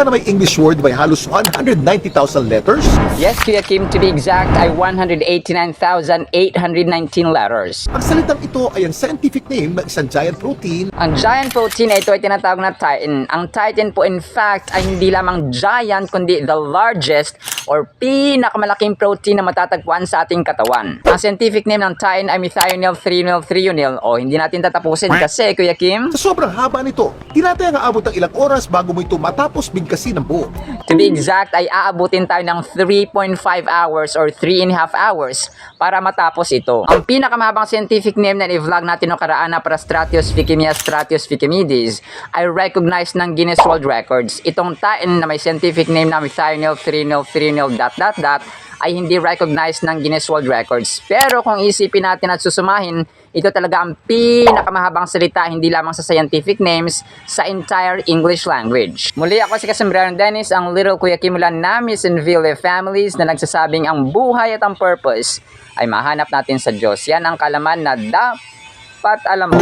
ba na may English word may halos 190,000 letters? Yes, Kuya Kim, to be exact ay 189,819 letters. Ang salitang ito ay ang scientific name ng isang giant protein. Ang giant protein ay ito ay tinatawag na titin. Ang titin po in fact ay hindi lamang giant kundi the largest or pinakamalaking protein na matatagpuan sa ating katawan. Ang scientific name ng titin ay methionine threonine o hindi natin tatapusin kasi, Kuya Kim, Sa sobrang haba nito, tinatayang aabot ng ilang oras bago mo ito matapos bigkasin ng buo. to be exact ay aabutin tayo ng 3.5 hours or 3.5 hours para matapos ito. Ang pinakamahabang scientific name na i-vlog natin noong karaan na Parastratius ficemides ay recognized ng Guinness World Records. Itong tain na may scientific name na methionine threonine ay hindi recognized ng Guinness World Records. Pero kung isipin natin at susumahin, ito talaga ang pinakamahabang salita hindi lamang sa scientific names sa entire English language. Muli ako si Casimbrano Dennis, ang Little Kuya Kim mula Namis and Ville Families na nagsasabing ang buhay at ang purpose ay mahanap natin sa Diyos. Yan ang kalaman na dapat alam mo.